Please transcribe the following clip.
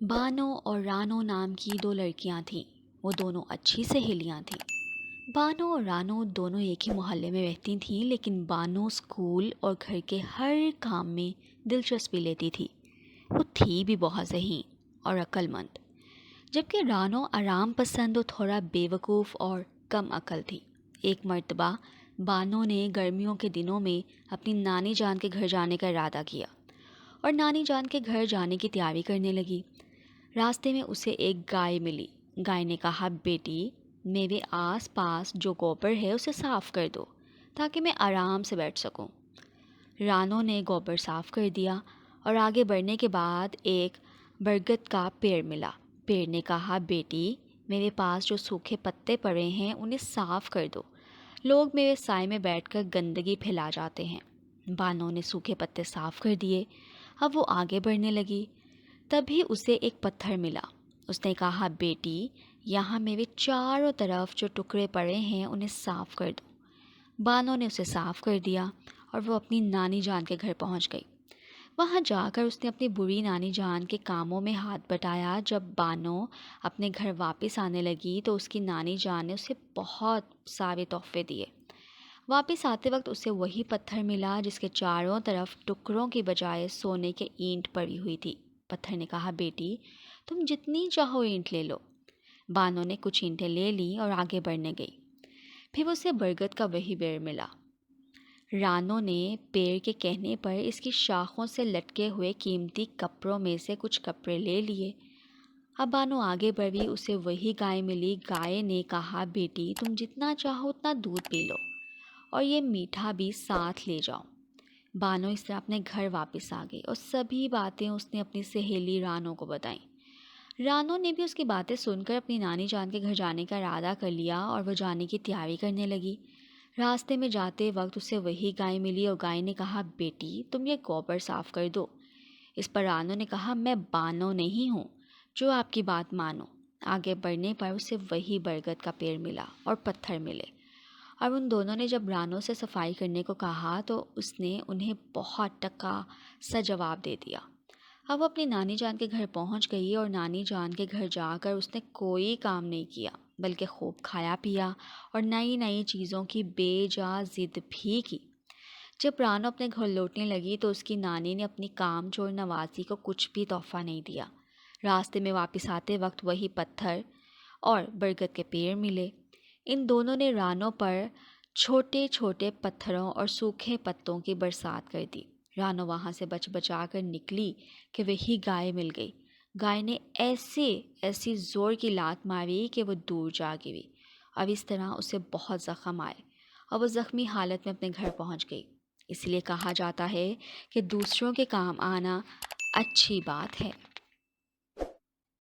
بانو اور رانو نام کی دو لڑکیاں تھیں۔ وہ دونوں اچھی سہیلیاں تھیں۔ بانو اور رانو دونوں ایک ہی محلے میں رہتی تھیں، لیکن بانو اسکول اور گھر کے ہر کام میں دلچسپی لیتی تھی۔ وہ تھی بھی بہت ذہین اور عقل مند، جبکہ رانو آرام پسند و تھوڑا بے وقوف اور کم عقل تھی۔ ایک مرتبہ بانو نے گرمیوں کے دنوں میں اپنی نانی جان کے گھر جانے کا ارادہ کیا اور نانی جان کے گھر جانے کی تیاری کرنے لگی۔ راستے میں اسے ایک گائے ملی۔ گائے نے کہا، بیٹی، میرے آس پاس جو گوبر ہے اسے صاف کر دو تاکہ میں آرام سے بیٹھ سکوں۔ رانو نے گوبر صاف کر دیا اور آگے بڑھنے کے بعد ایک برگد کا پیڑ ملا۔ پیڑ نے کہا، بیٹی، میرے پاس جو سوکھے پتے پڑے ہیں انہیں صاف کر دو، لوگ میرے سائے میں بیٹھ کر گندگی پھیلا جاتے ہیں۔ بانو نے سوکھے پتے صاف کر دیے۔ اب وہ آگے بڑھنے لگی۔ تبھی اسے ایک پتھر ملا۔ اس نے کہا، بیٹی، یہاں میرے چاروں طرف جو ٹکڑے پڑے ہیں انہیں صاف کر دو۔ بانو نے اسے صاف کر دیا اور وہ اپنی نانی جان کے گھر پہنچ گئی۔ وہاں جا کر اس نے اپنی بری نانی جان کے کاموں میں ہاتھ بٹایا۔ جب بانو اپنے گھر واپس آنے لگی تو اس کی نانی جان نے اسے بہت سارے تحفے دیے۔ واپس آتے وقت اسے وہی پتھر ملا جس کے چاروں طرف ٹکڑوں کی بجائے سونے کے اینٹ پڑی ہوئی تھی۔ پتھر نے کہا، بیٹی، تم جتنی چاہو اینٹ لے لو۔ بانو نے کچھ اینٹیں لے لیں اور آگے بڑھنے گئی۔ پھر اسے برگد کا وہی پیڑ ملا۔ رانو نے پیڑ کے کہنے پر اس کی شاخوں سے لٹکے ہوئے قیمتی کپڑوں میں سے کچھ کپڑے لے لیے۔ اب بانو آگے بڑھی، اسے وہی گائے ملی۔ گائے نے کہا، بیٹی، تم جتنا چاہو اتنا دودھ پی لو اور یہ میٹھا بھی ساتھ لے جاؤ۔ بانو اس طرح اپنے گھر واپس آ گئی اور سبھی باتیں اس نے اپنی سہیلی رانو کو بتائیں۔ رانو نے بھی اس کی باتیں سن کر اپنی نانی جان کے گھر جانے کا ارادہ کر لیا اور وہ جانے کی تیاری کرنے لگی۔ راستے میں جاتے وقت اسے وہی گائے ملی اور گائے نے کہا، بیٹی، تم یہ گوبر صاف کر دو۔ اس پر رانو نے کہا، میں بانو نہیں ہوں جو آپ کی بات مانو۔ آگے بڑھنے پر اسے وہی برگد کا پیڑ ملا اور پتھر ملے، اور ان دونوں نے جب رانو سے صفائی کرنے کو کہا تو اس نے انہیں بہت ٹکا سا جواب دے دیا۔ اب وہ اپنی نانی جان کے گھر پہنچ گئی اور نانی جان کے گھر جا کر اس نے کوئی کام نہیں کیا، بلکہ خوب کھایا پیا اور نئی نئی چیزوں کی بے جا ضد بھی کی۔ جب رانو اپنے گھر لوٹنے لگی تو اس کی نانی نے اپنی کام چور نوازی کو کچھ بھی تحفہ نہیں دیا۔ راستے میں واپس آتے وقت وہی پتھر اور برگد کے پیڑ ملے۔ ان دونوں نے رانو پر چھوٹے چھوٹے پتھروں اور سوکھے پتوں کی برسات کر دی۔ رانو وہاں سے بچا کر نکلی کہ وہی گائے مل گئی۔ گائے نے ایسی زور کی لات ماری کہ وہ دور جا گری۔ اب اس طرح اسے بہت زخم آئے اور وہ زخمی حالت میں اپنے گھر پہنچ گئی۔ اس لیے کہا جاتا ہے کہ دوسروں کے کام آنا اچھی بات ہے۔